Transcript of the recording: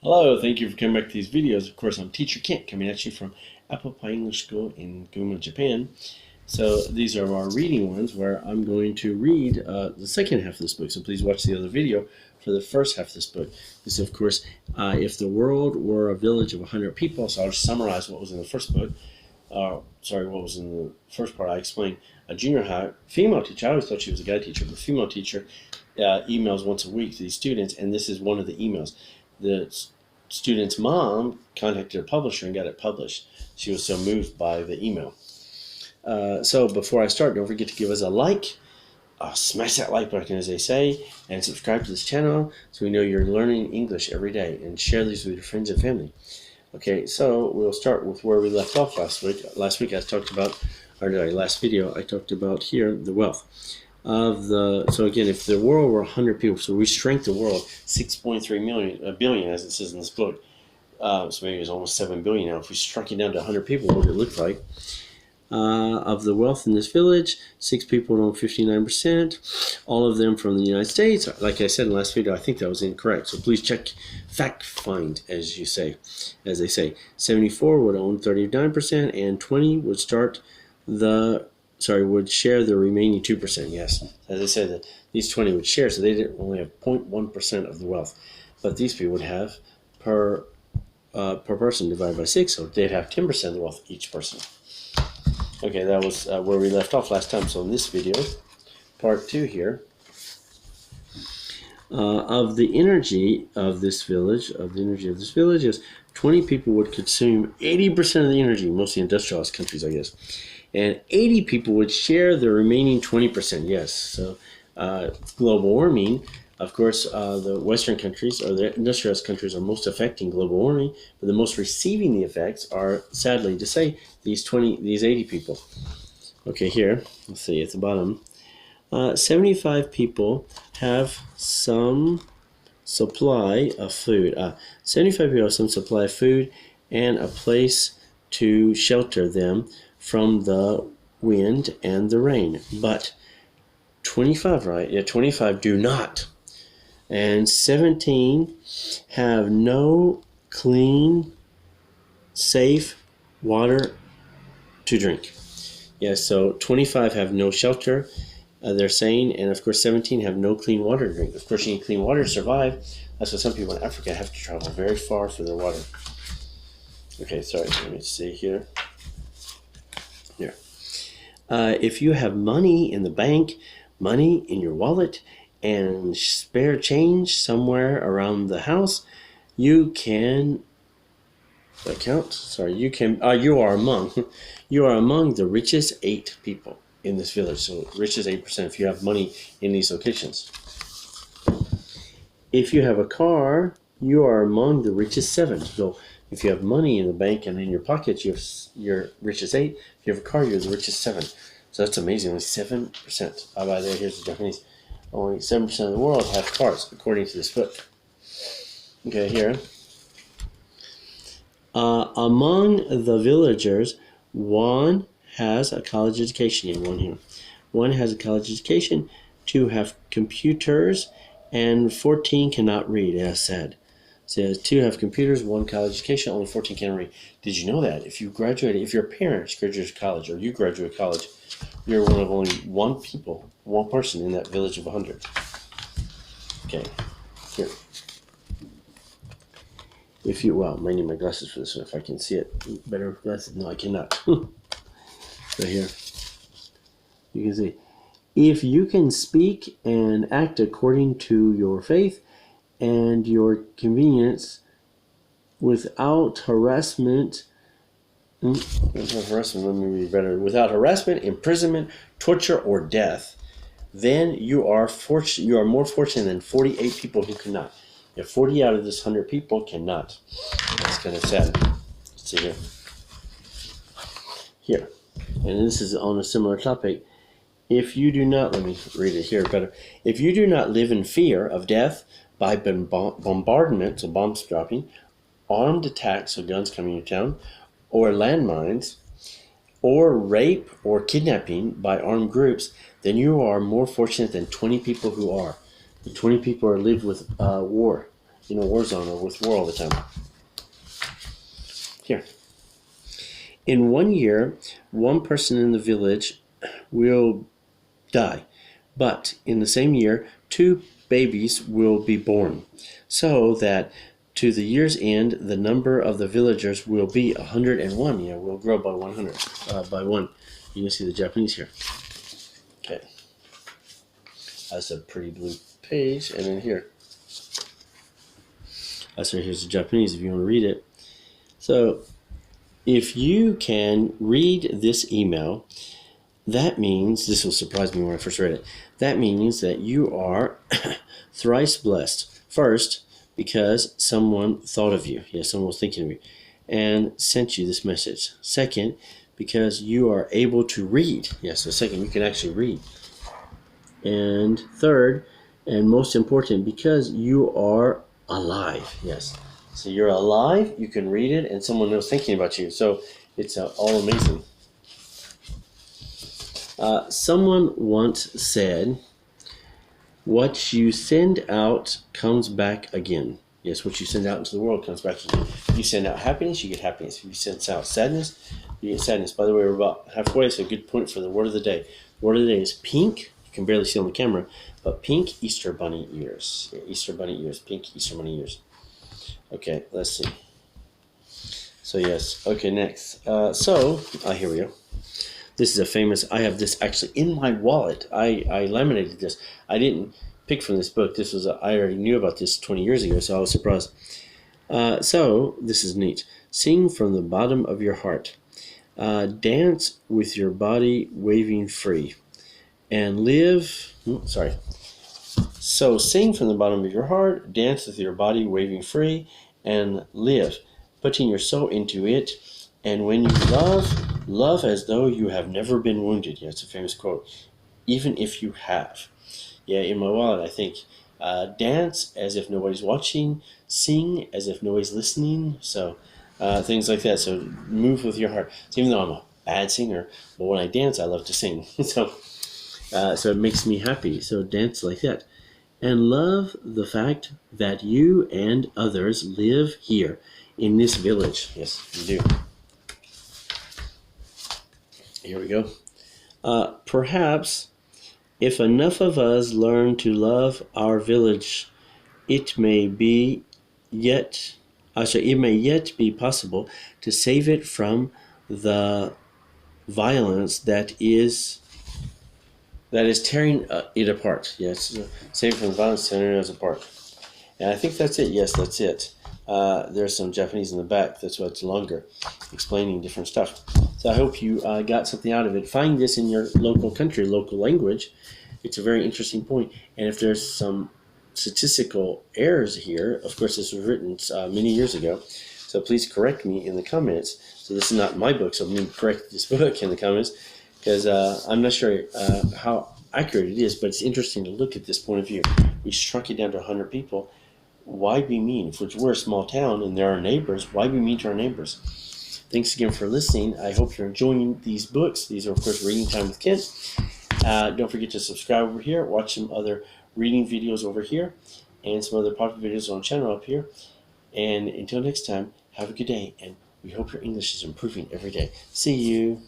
Hello, thank you for coming back to these videos. Of course, I'm Teacher Kent coming at you from Apple Pie English School in Guma, Japan. So these are our reading ones where I'm going to read the second half of this book. So please watch the other video for the first half of this book. This is, of course, if the world were a village of 100 people. So I'll just summarize what was in the first book. What was in the first part. I explained a junior high female teacher. I always thought she was a guy teacher, but female teacher emails once a week to these students, and this is one of the emails. The student's mom contacted a publisher and got it published. She was so moved by the email. So before I start, don't forget to give us a like, smash that like button as they say, and subscribe to this channel so we know you're learning English every day, and share these with your friends and family. Okay, so we'll start with where we left off last week. Last week I talked about, last video I talked about here, the wealth of the. So again, if the world were 100 people, so we shrank the world 6.3 billion, as it says in this book. So maybe it's almost 7 billion now. If we shrunk it down to 100 people, what would it look like? Of the wealth in this village, 6 people own 59%, all of them from the United States. Like I said in the last video, I think that was incorrect, so please check, fact find, as they say. 74 would own 39%, and 20 would would share the remaining 2%. Yes, as I said, that these 20 would share, so they didn't only have 0.1% of the wealth, but these people would have per person divided by 6, so they'd have 10% of the wealth each person. Okay, that was where we left off last time. So in this video, part 2 here, of the energy of this village, is 20 people would consume 80% of the energy, mostly industrialized countries, I guess, and 80 people would share the remaining 20%. Yes, so global warming. Of course, the Western countries, or the industrialized countries, are most affecting global warming, but the most receiving the effects are, sadly to say, these 80 people. Okay, here, let's see, at the bottom, 75 people have some supply of food. 75 people have some supply of food and a place to shelter them from the wind and the rain. But 25, right? Yeah, 25 do not. And 17 have no clean, safe water to drink. Yes, so 25 have no shelter, they're saying, and of course 17 have no clean water to drink. Of course, you need clean water to survive. That's why some people in Africa have to travel very far for their water. Okay, sorry, let me see here. Here. If you have money in the bank, money in your wallet, and spare change somewhere around the house, you can you are among the richest 8 people in this village. So richest 8% if you have money in these locations. If you have a car, you are among the richest 7. So if you have money in the bank and in your pocket, you're richest 8. If you have a car, you're the richest 7. So that's amazing. Only 7%. By the way, here's the Japanese. Only 7% of the world have cars, according to this book. Okay, here. Among the villagers, one has a college education. One here. One has a college education, 2 have computers, and 14 cannot read, as said. So 2 have computers, 1 college education, only 14 can read. Did you know that? If your parents graduated college, or you graduate college, you're one of only one person in that village of 100. Okay, here. I need my glasses for this one, if I can see it better with glasses. No, I cannot. So here, you can see. If you can speak and act according to your faith and your convenience without harassment, without harassment, imprisonment, torture, or death, then you are more fortunate than 48 people who cannot. If 40 out of this 100 people cannot. That's kind of sad. Let's see here. Here. And this is on a similar topic. If you do not, let me read it here better. If you do not live in fear of death by bombardment, so bombs dropping, armed attacks, so guns coming into town, or landmines, or rape or kidnapping by armed groups, then you are more fortunate than 20 people who are. The 20 people are live with war in a war zone or with war all the time. Here. In 1 year, one person in the village will die, but in the same year, 2 babies will be born, so that to the year's end, the number of the villagers will be 101. Yeah, we'll grow by 100, by 1. You can see the Japanese here. Okay. That's a pretty blue page, and then here. So here's the Japanese if you want to read it. So if you can read this email, that means, this will surprise me when I first read it, that means that you are thrice blessed. First, because someone thought of you. Yes, someone was thinking of you and sent you this message. Second, because you are able to read. Yes, so second, you can actually read. And third, and most important, because you are alive. Yes, so you're alive, you can read it, and someone was thinking about you. So it's all amazing. Someone once said, what you send out comes back again. Yes, what you send out into the world comes back again. If you send out happiness, you get happiness. If you send out sadness, you get sadness. By the way, we're about halfway, so a good point for the word of the day. The word of the day is pink. You can barely see on the camera, but pink Easter bunny ears. Yeah, Easter bunny ears. Pink Easter bunny ears. Okay, let's see. So yes, okay, next. Here we go. This is a famous, I have this actually in my wallet. I laminated this. I didn't pick from this book. This was, I already knew about this 20 years ago, so I was surprised. So, this is neat. Sing from the bottom of your heart. Dance with your body waving free. And live, So, sing from the bottom of your heart, dance with your body waving free, and live, putting your soul into it. And when you love as though you have never been wounded. Yeah, it's a famous quote. Even if you have. Yeah, in my wallet, I think, dance as if nobody's watching, sing as if nobody's listening. So, things like that. So, move with your heart. So even though I'm a bad singer, but when I dance, I love to sing. So it makes me happy. So, dance like that. And love the fact that you and others live here in this village. Yes, you do. Here we go. Perhaps if enough of us learn to love our village, it may yet be possible to save it from the violence that is tearing it apart. Yes, save it from the violence tearing us apart. And I think that's it. Yes, that's it. There's some Japanese in the back. That's why it's longer, explaining different stuff. So I hope you got something out of it. Find this in your local country, local language. It's a very interesting point. And if there's some statistical errors here, of course this was written many years ago, so please correct me in the comments. So this is not my book, so I'm going to correct this book in the comments, because I'm not sure how accurate it is, but it's interesting to look at this point of view. We shrunk it down to 100 people. Why be mean? If we're a small town and there are neighbors, why be mean to our neighbors? Thanks again for listening. I hope you're enjoying these books. These are, of course, Reading Time with Kent. Don't forget to subscribe over here. Watch some other reading videos over here and some other popular videos on the channel up here. And until next time, have a good day. And we hope your English is improving every day. See you.